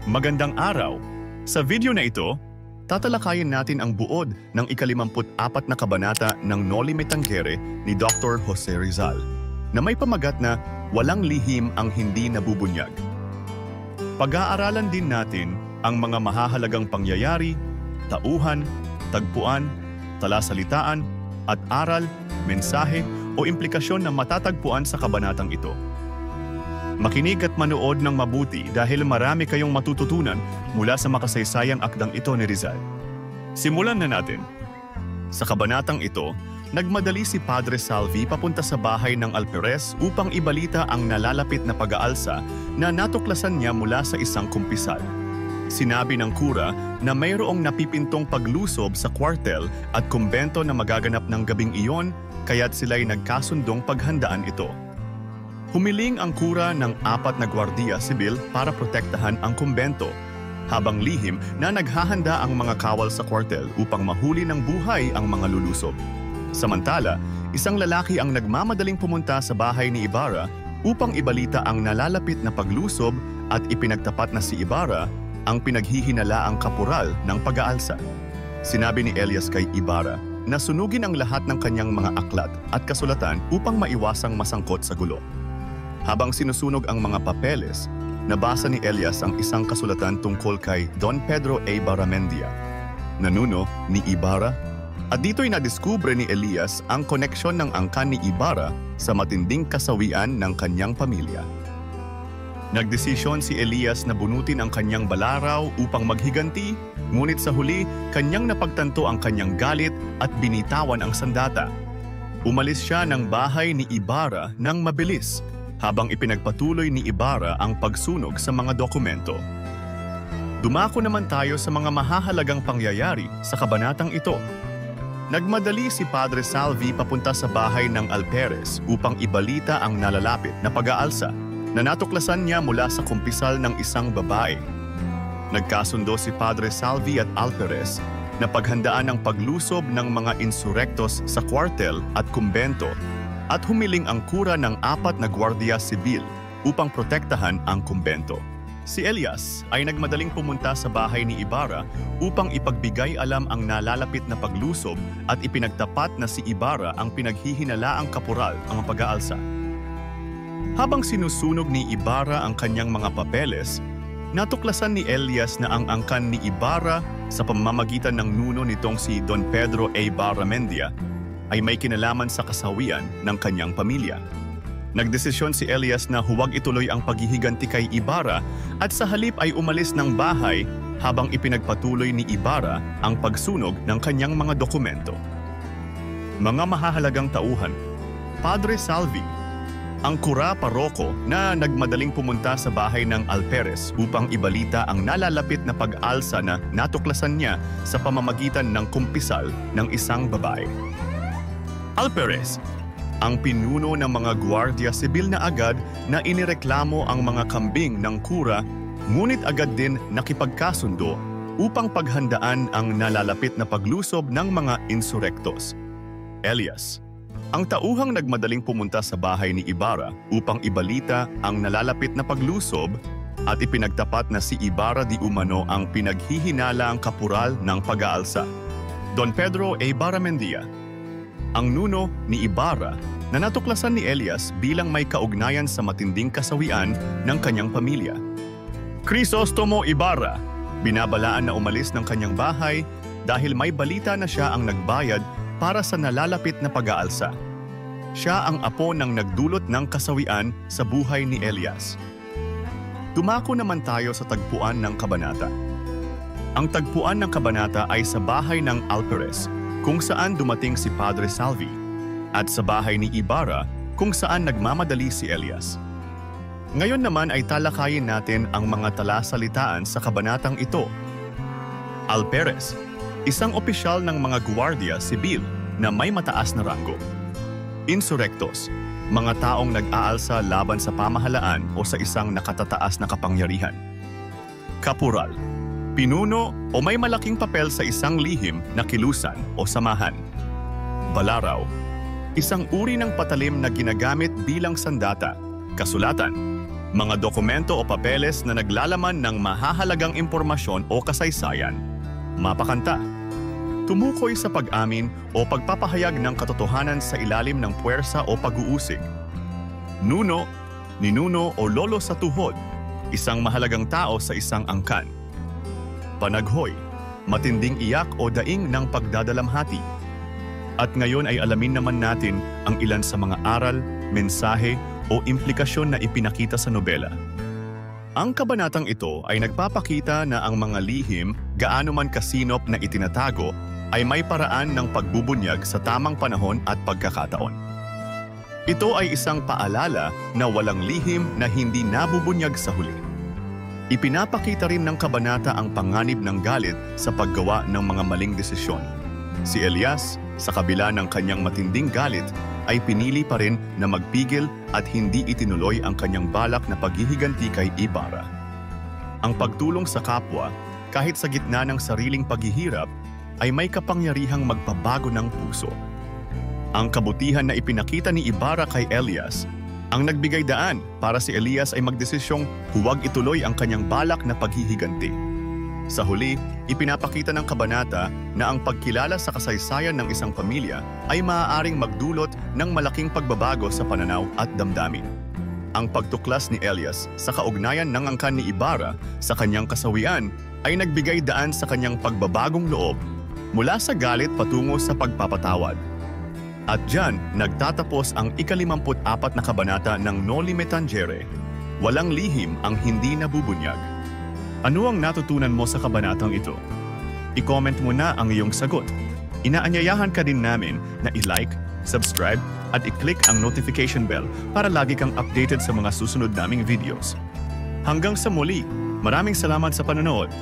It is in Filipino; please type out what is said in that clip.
Magandang araw! Sa video na ito, tatalakayin natin ang buod ng ika-54 na kabanata ng Noli Me Tangere ni Dr. Jose Rizal, na may pamagat na walang lihim ang hindi nabubunyag. Pag-aaralan din natin ang mga mahahalagang pangyayari, tauhan, tagpuan, talasalitaan, at aral, mensahe o implikasyon na matatagpuan sa kabanatang ito. Makinig at manood ng mabuti dahil marami kayong matututunan mula sa makasaysayang akdang ito ni Rizal. Simulan na natin. Sa kabanatang ito, nagmadali si Padre Salvi papunta sa bahay ng Alperes upang ibalita ang nalalapit na pag-aalsa na natuklasan niya mula sa isang kumpisal. Sinabi ng kura na mayroong napipintong paglusob sa kwartel at kumbento na magaganap ng gabing iyon, kaya't sila'y nagkasundong paghandaan ito. Humiling ang kura ng 4 na gwardiya sibil para protektahan ang kumbento, habang lihim na naghahanda ang mga kawal sa kwartel upang mahuli ng buhay ang mga lulusob. Samantala, isang lalaki ang nagmamadaling pumunta sa bahay ni Ibarra upang ibalita ang nalalapit na paglusob at ipinagtapat na si Ibarra ang pinaghihinalaang kapural ng pag-aalsa. Sinabi ni Elias kay Ibarra na sunugin ang lahat ng kanyang mga aklat at kasulatan upang maiwasang masangkot sa gulo. Habang sinusunog ang mga papeles, nabasa ni Elias ang isang kasulatan tungkol kay Don Pedro A. Barramendia, nanuno ni Ibarra, at dito'y nadiskubre ni Elias ang koneksyon ng angkan ni Ibarra sa matinding kasawian ng kanyang pamilya. Nagdesisyon si Elias na bunutin ang kanyang balaraw upang maghiganti, ngunit sa huli, kanyang napagtanto ang kanyang galit at binitawan ang sandata. Umalis siya ng bahay ni Ibarra nang mabilis, habang ipinagpatuloy ni Ibarra ang pagsunog sa mga dokumento. Dumako naman tayo sa mga mahahalagang pangyayari sa kabanatang ito. Nagmadali si Padre Salvi papunta sa bahay ng Alperes upang ibalita ang nalalapit na pag-aalsa na natuklasan niya mula sa kumpisal ng isang babae. Nagkasundo si Padre Salvi at Alperes na paghandaan ang paglusob ng mga insurektos sa kwartel at kumbento, at humiling ang kura ng 4 na gwardiya sibil upang protektahan ang kumbento. Si Elias ay nagmadaling pumunta sa bahay ni Ibarra upang ipagbigay alam ang nalalapit na paglusob at ipinagtapat na si Ibarra ang pinaghihinalaang kapural ang pag-aalsa. Habang sinusunog ni Ibarra ang kanyang mga papeles, natuklasan ni Elias na ang angkan ni Ibarra sa pamamagitan ng nuno nitong si Don Pedro A. Barramendia ay may kinalaman sa kasawian ng kanyang pamilya. Nagdesisyon si Elias na huwag ituloy ang paghihiganti kay Ibarra at sa halip ay umalis ng bahay habang ipinagpatuloy ni Ibarra ang pagsunog ng kanyang mga dokumento. Mga mahahalagang tauhan, Padre Salvi, ang kura paroko na nagmadaling pumunta sa bahay ng Alperes upang ibalita ang nalalapit na pag-alsa na natuklasan niya sa pamamagitan ng kumpisal ng isang babae. Alperes, ang pinuno ng mga gwardiya sibil na agad na inireklamo ang mga kambing ng kura, ngunit agad din nakipagkasundo upang paghandaan ang nalalapit na paglusob ng mga insurektos. Elias, ang tauhang nagmadaling pumunta sa bahay ni Ibarra upang ibalita ang nalalapit na paglusob at ipinagtapat na si Ibarra di umano ang pinaghihinalaang kapural ng pag-aalsa. Don Pedro A. Barramendia, ang nuno ni Ibarra na natuklasan ni Elias bilang may kaugnayan sa matinding kasawian ng kanyang pamilya. Crisostomo Ibarra, binabalaan na umalis ng kanyang bahay dahil may balita na siya ang nagbayad para sa nalalapit na pag-aalsa. Siya ang apo ng nagdulot ng kasawian sa buhay ni Elias. Dumako naman tayo sa tagpuan ng kabanata. Ang tagpuan ng kabanata ay sa bahay ng Alperes, kung saan dumating si Padre Salvi, at sa bahay ni Ibarra kung saan nagmamadali si Elias. Ngayon naman ay talakayin natin ang mga talasalitaan sa kabanatang ito. Alperes, isang opisyal ng mga gwardiya sibil na may mataas na ranggo. Insurektos, mga taong nag-aalsa laban sa pamahalaan o sa isang nakatataas na kapangyarihan. Kapural, pinuno o may malaking papel sa isang lihim na kilusan o samahan. Balaraw, isang uri ng patalim na ginagamit bilang sandata, kasulatan, mga dokumento o papeles na naglalaman ng mahahalagang impormasyon o kasaysayan. Mapakanta. Tumukoy sa pag-amin o pagpapahayag ng katotohanan sa ilalim ng puwersa o pag-uusig. Nuno, ninuno o lolo sa tuhod, isang mahalagang tao sa isang angkan. Panaghoy, matinding iyak o daing ng pagdadalamhati. At ngayon ay alamin naman natin ang ilan sa mga aral, mensahe o implikasyon na ipinakita sa nobela. Ang kabanatang ito ay nagpapakita na ang mga lihim, gaano man kasinop na itinatago, ay may paraan ng pagbubunyag sa tamang panahon at pagkakataon. Ito ay isang paalala na walang lihim na hindi nabubunyag sa huli. Ipinapakita rin ng kabanata ang panganib ng galit sa paggawa ng mga maling desisyon. Si Elias, sa kabila ng kanyang matinding galit, ay pinili pa rin na magpigil at hindi itinuloy ang kanyang balak na paghihiganti kay Ibarra. Ang pagtulong sa kapwa, kahit sa gitna ng sariling paghihirap, ay may kapangyarihang magpabago ng puso. Ang kabutihan na ipinakita ni Ibarra kay Elias ang nagbigay daan para si Elias ay magdesisyong huwag ituloy ang kanyang balak na paghihiganti. Sa huli, ipinapakita ng kabanata na ang pagkilala sa kasaysayan ng isang pamilya ay maaaring magdulot ng malaking pagbabago sa pananaw at damdamin. Ang pagtuklas ni Elias sa kaugnayan ng angkan ni Ibarra sa kanyang kasawian ay nagbigay daan sa kanyang pagbabagong loob mula sa galit patungo sa pagpapatawad. At diyan, nagtatapos ang ika-54 na kabanata ng Noli Me Tangere. Walang lihim ang hindi nabubunyag. Ano ang natutunan mo sa kabanatang ito? I-comment mo na ang iyong sagot. Inaanyayahan ka din namin na i-like, subscribe at i-click ang notification bell para lagi kang updated sa mga susunod naming videos. Hanggang sa muli, maraming salamat sa panonood.